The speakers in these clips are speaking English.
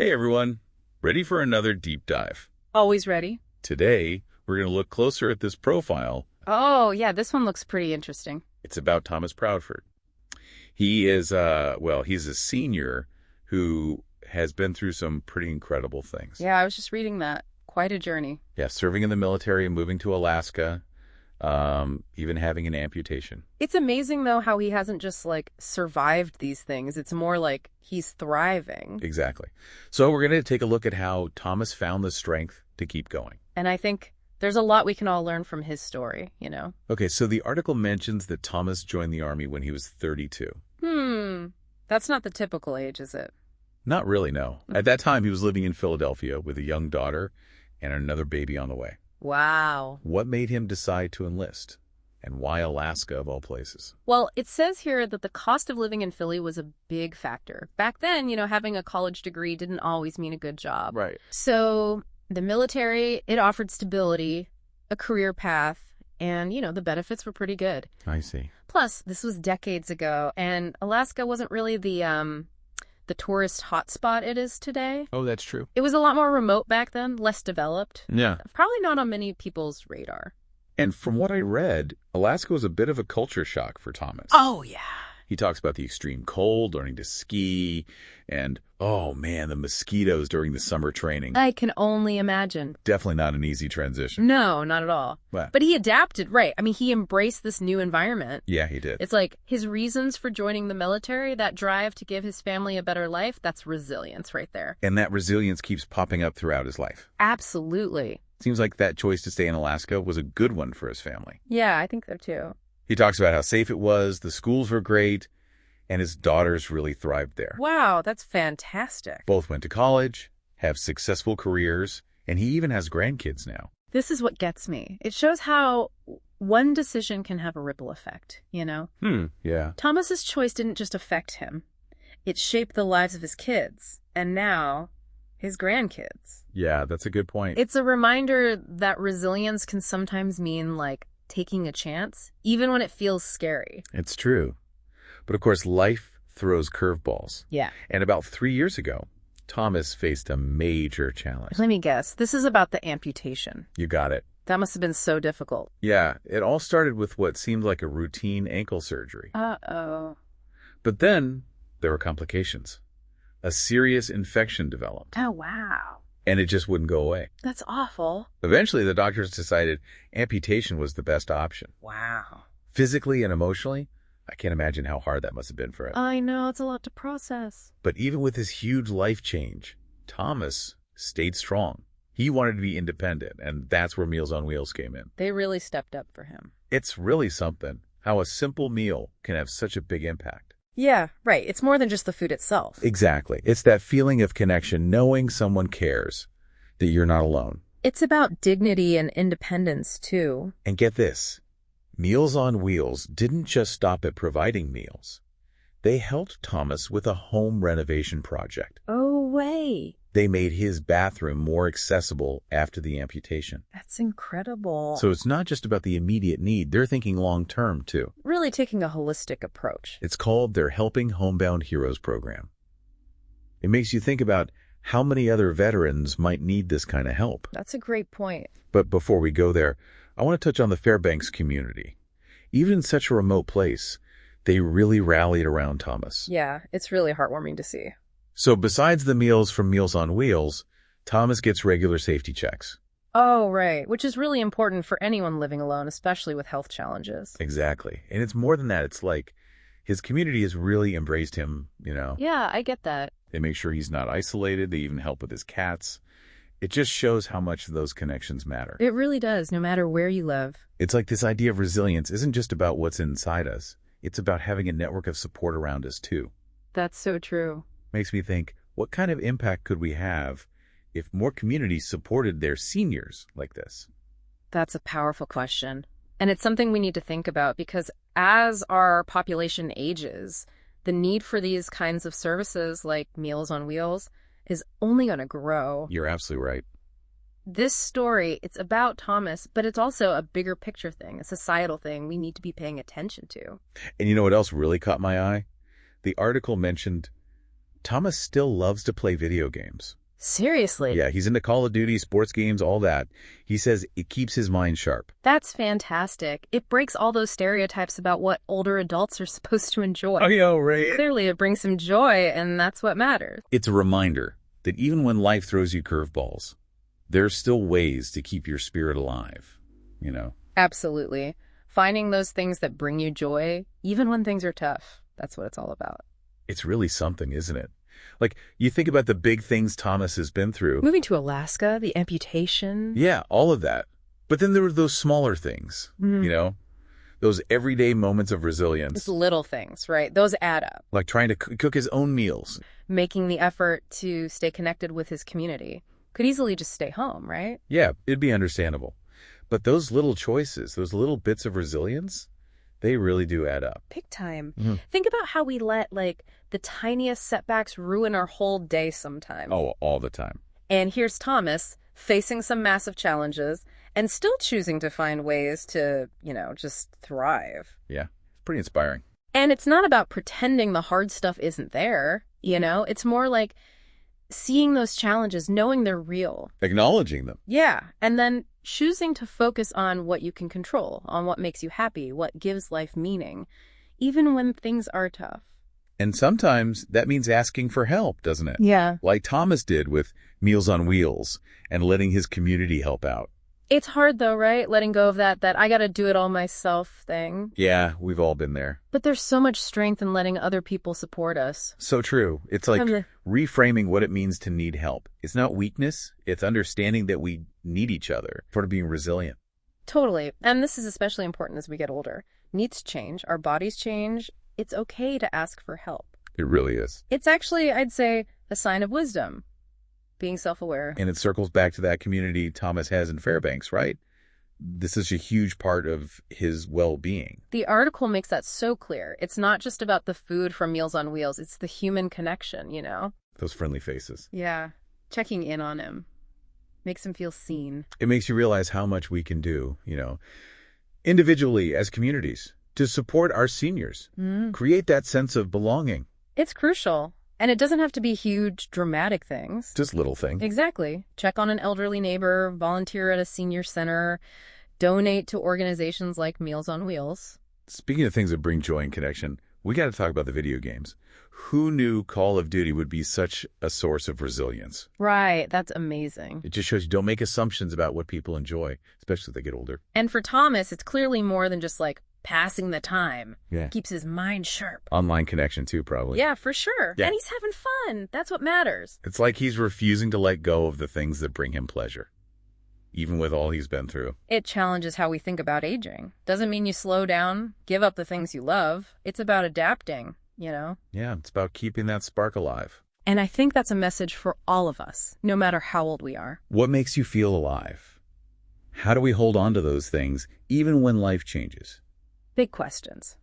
Hey everyone, ready for another deep dive? Always ready. Today, we're going to look closer at this profile. Oh, yeah, this one looks pretty interesting. It's about Thomas Proudford. He is, he's a senior who has been through some pretty incredible things. Yeah, I was just reading that. Quite a journey. Yeah, serving in the military, moving to Alaska, even having an amputation. It's amazing, though, how he hasn't just, survived these things. It's more like he's thriving. Exactly. So we're going to take a look at how Thomas found the strength to keep going. And I think there's a lot we can all learn from his story, you know? Okay, so the article mentions that Thomas joined the Army when he was 32. That's not the typical age, is it? Not really, no. At that time, he was living in Philadelphia with a young daughter and another baby on the way. Wow. What made him decide to enlist? And why Alaska, of all places? Well, it says here that the cost of living in Philly was a big factor. Back then, having a college degree didn't always mean a good job. Right. So the military, it offered stability, a career path, and, the benefits were pretty good. I see. Plus, this was decades ago, and Alaska wasn't really the tourist hotspot it is today. Oh, that's true. It was a lot more remote back then, less developed. Yeah. Probably not on many people's radar. And from what I read, Alaska was a bit of a culture shock for Thomas. Oh, yeah. He talks about the extreme cold, learning to ski, and, oh man, the mosquitoes during the summer training. I can only imagine. Definitely not an easy transition. No, not at all. Well, but he adapted, right? I mean, he embraced this new environment. Yeah, he did. It's like his reasons for joining the military, that drive to give his family a better life, that's resilience right there. And that resilience keeps popping up throughout his life. Absolutely. Seems like that choice to stay in Alaska was a good one for his family. Yeah, I think so too. He talks about how safe it was, the schools were great, and his daughters really thrived there. Wow, that's fantastic. Both went to college, have successful careers, and he even has grandkids now. This is what gets me. It shows how one decision can have a ripple effect, Yeah. Thomas's choice didn't just affect him. It shaped the lives of his kids, and now his grandkids. Yeah, that's a good point. It's a reminder that resilience can sometimes mean, taking a chance, even when it feels scary. It's true. But of course, life throws curveballs. Yeah. And about 3 years ago, Thomas faced a major challenge. Let me guess. This is about the amputation. You got it. That must have been so difficult. Yeah, it all started with what seemed like a routine ankle surgery. Uh-oh. But then there were complications. A serious infection developed. Oh, wow. And it just wouldn't go away. That's awful. Eventually, the doctors decided amputation was the best option. Wow. Physically and emotionally, I can't imagine how hard that must have been for him. I know, it's a lot to process. But even with this huge life change, Thomas stayed strong. He wanted to be independent, and that's where Meals on Wheels came in. They really stepped up for him. It's really something how a simple meal can have such a big impact. Yeah, right. It's more than just the food itself. Exactly. It's that feeling of connection, knowing someone cares, that you're not alone. It's about dignity and independence, too. And get this, Meals on Wheels didn't just stop at providing meals. They helped Thomas with a home renovation project. Oh, way. They made his bathroom more accessible after the amputation. That's incredible. So it's not just about the immediate need. They're thinking long-term, too. Really taking a holistic approach. It's called their Helping Homebound Heroes program. It makes you think about how many other veterans might need this kind of help. That's a great point. But before we go there, I want to touch on the Fairbanks community. Even in such a remote place, they really rallied around Thomas. Yeah, it's really heartwarming to see. So besides the meals from Meals on Wheels, Thomas gets regular safety checks. Oh, right, which is really important for anyone living alone, especially with health challenges. Exactly. And it's more than that. It's like his community has really embraced him, Yeah, I get that. They make sure he's not isolated. They even help with his cats. It just shows how much those connections matter. It really does, no matter where you live. It's like this idea of resilience isn't just about what's inside us. It's about having a network of support around us, too. That's so true. Makes me think, what kind of impact could we have if more communities supported their seniors like this? That's a powerful question. And it's something we need to think about because as our population ages, the need for these kinds of services like Meals on Wheels is only going to grow. You're absolutely right. This story, it's about Thomas, but it's also a bigger picture thing, a societal thing we need to be paying attention to. And you know what else really caught my eye? The article mentioned Thomas still loves to play video games. Seriously? Yeah, he's into Call of Duty, sports games, all that. He says it keeps his mind sharp. That's fantastic. It breaks all those stereotypes about what older adults are supposed to enjoy. Oh, yeah, right. Clearly, it brings him joy, and that's what matters. It's a reminder that even when life throws you curveballs, there's still ways to keep your spirit alive, you know? Absolutely. Finding those things that bring you joy, even when things are tough. That's what it's all about. It's really something, isn't it? Like, you think about the big things Thomas has been through. Moving to Alaska, the amputation. Yeah, all of that. But then there were those smaller things, you know? Those everyday moments of resilience. It's little things, right? Those add up. Like trying to cook his own meals. Making the effort to stay connected with his community. Could easily just stay home, right? Yeah, it'd be understandable. But those little choices, those little bits of resilience, they really do add up. Big time. Think about how we let, the tiniest setbacks ruin our whole day sometimes. Oh, all the time. And here's Thomas facing some massive challenges and still choosing to find ways to, just thrive. Yeah, it's pretty inspiring. And it's not about pretending the hard stuff isn't there, It's more like seeing those challenges, knowing they're real. Acknowledging them. Yeah, and then choosing to focus on what you can control, on what makes you happy, what gives life meaning, even when things are tough. And sometimes that means asking for help, doesn't it? Yeah. Like Thomas did with Meals on Wheels and letting his community help out. It's hard though, right? Letting go of that I gotta do it all myself thing. Yeah, we've all been there. But there's so much strength in letting other people support us. So true. It's like reframing what it means to need help. It's not weakness. It's understanding that we need each other, sort of being resilient. Totally. And this is especially important as we get older. Needs change. Our bodies change. It's okay to ask for help. It really is. It's actually, I'd say, a sign of wisdom. Being self-aware. And it circles back to that community Thomas has in Fairbanks, right? This is a huge part of his well-being. The article makes that so clear. It's not just about the food from Meals on Wheels. It's the human connection, Those friendly faces. Yeah. Checking in on him. Makes him feel seen. It makes you realize how much we can do, individually as communities to support our seniors. Create that sense of belonging. It's crucial. And it doesn't have to be huge, dramatic things. Just little things. Exactly. Check on an elderly neighbor, volunteer at a senior center, donate to organizations like Meals on Wheels. Speaking of things that bring joy and connection, we got to talk about the video games. Who knew Call of Duty would be such a source of resilience? Right. That's amazing. It just shows you don't make assumptions about what people enjoy, especially as they get older. And for Thomas, it's clearly more than just passing the time. Yeah. Keeps his mind sharp. Online connection too, probably. Yeah, for sure. Yeah. And he's having fun. That's what matters. It's like he's refusing to let go of the things that bring him pleasure, even with all he's been through. It challenges how we think about aging. Doesn't mean you slow down, give up the things you love. It's about adapting, Yeah, it's about keeping that spark alive. And I think that's a message for all of us, no matter how old we are. What makes you feel alive? How do we hold on to those things, even when life changes? Big questions.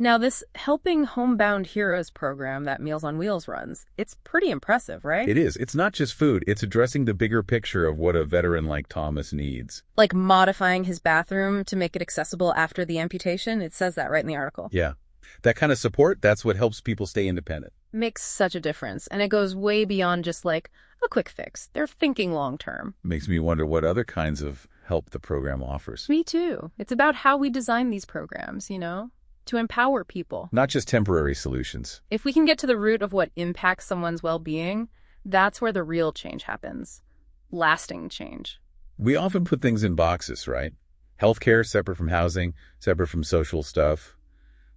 Now, this Helping Homebound Heroes program that Meals on Wheels runs, it's pretty impressive, right? It is. It's not just food. It's addressing the bigger picture of what a veteran like Thomas needs. Like modifying his bathroom to make it accessible after the amputation. It says that right in the article. Yeah. That kind of support, that's what helps people stay independent. Makes such a difference. And it goes way beyond just a quick fix. They're thinking long term. Makes me wonder what other kinds of help the program offers. Me too. It's about how we design these programs, to empower people. Not just temporary solutions. If we can get to the root of what impacts someone's well-being, that's where the real change happens. Lasting change. We often put things in boxes, right? Healthcare separate from housing, separate from social stuff.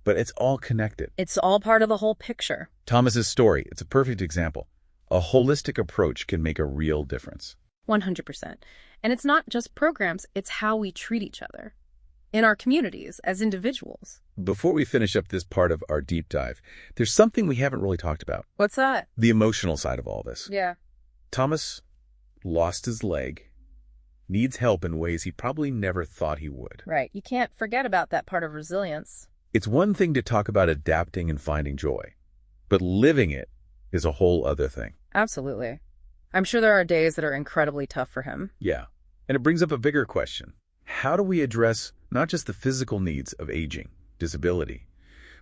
But it's all connected. It's all part of the whole picture. Thomas's story, it's a perfect example. A holistic approach can make a real difference. 100%. And it's not just programs, it's how we treat each other. In our communities, as individuals. Before we finish up this part of our deep dive, there's something we haven't really talked about. What's that? The emotional side of all this. Yeah. Thomas lost his leg, needs help in ways he probably never thought he would. Right. You can't forget about that part of resilience. It's one thing to talk about adapting and finding joy, but living it is a whole other thing. Absolutely. I'm sure there are days that are incredibly tough for him. Yeah. And it brings up a bigger question. How do we address not just the physical needs of aging, disability,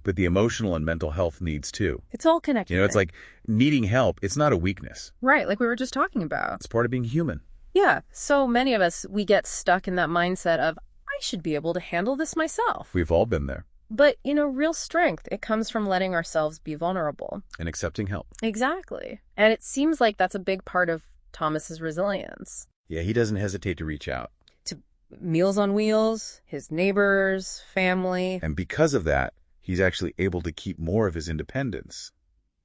but the emotional and mental health needs too. It's all connected. It's like needing help. It's not a weakness. Right, like we were just talking about. It's part of being human. Yeah, so many of us, we get stuck in that mindset of, I should be able to handle this myself. We've all been there. But, real strength, it comes from letting ourselves be vulnerable. And accepting help. Exactly. And it seems like that's a big part of Thomas's resilience. Yeah, he doesn't hesitate to reach out. To Meals on Wheels, his neighbors, family. And because of that, he's actually able to keep more of his independence.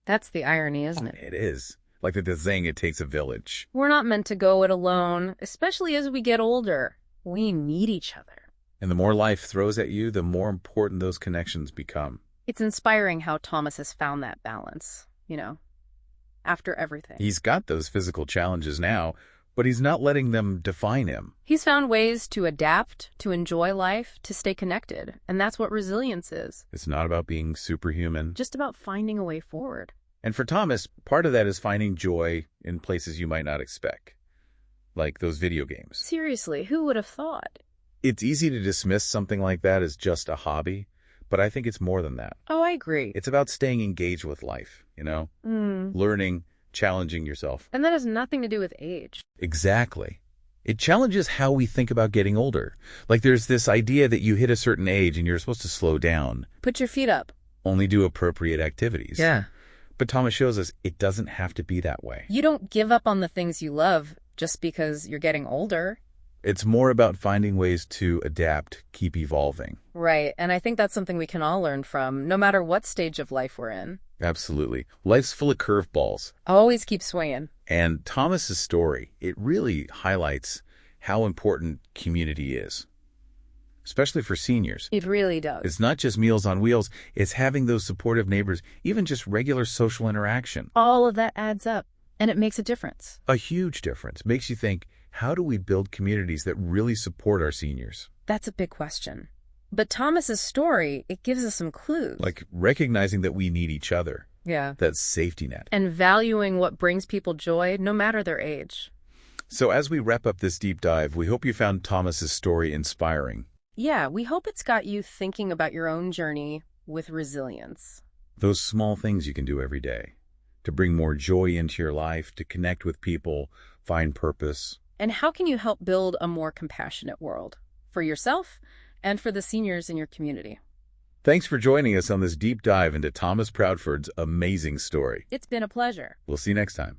That's the irony, isn't it? It is. Like the saying, it takes a village. We're not meant to go it alone, especially as we get older. We need each other. And the more life throws at you, the more important those connections become. It's inspiring how Thomas has found that balance, after everything. He's got those physical challenges now, but he's not letting them define him. He's found ways to adapt, to enjoy life, to stay connected. And that's what resilience is. It's not about being superhuman. Just about finding a way forward. And for Thomas, part of that is finding joy in places you might not expect, like those video games. Seriously, who would have thought? It's easy to dismiss something like that as just a hobby, but I think it's more than that. Oh, I agree. It's about staying engaged with life, learning, challenging yourself. And that has nothing to do with age. Exactly. It challenges how we think about getting older. Like there's this idea that you hit a certain age and you're supposed to slow down. Put your feet up. Only do appropriate activities. Yeah. But Thomas shows us it doesn't have to be that way. You don't give up on the things you love just because you're getting older. It's more about finding ways to adapt, keep evolving. Right, and I think that's something we can all learn from, no matter what stage of life we're in. Absolutely. Life's full of curveballs. Always keep swinging. And Thomas's story, it really highlights how important community is, especially for seniors. It really does. It's not just Meals on Wheels, it's having those supportive neighbors, even just regular social interaction. All of that adds up, and it makes a difference. A huge difference. Makes you think, how do we build communities that really support our seniors? That's a big question. But Thomas's story, it gives us some clues. Like recognizing that we need each other. Yeah. That safety net. And valuing what brings people joy, no matter their age. So as we wrap up this deep dive, we hope you found Thomas's story inspiring. Yeah, we hope it's got you thinking about your own journey with resilience. Those small things you can do every day to bring more joy into your life, to connect with people, find purpose. And how can you help build a more compassionate world for yourself and for the seniors in your community? Thanks for joining us on this deep dive into Thomas Proudford's amazing story. It's been a pleasure. We'll see you next time.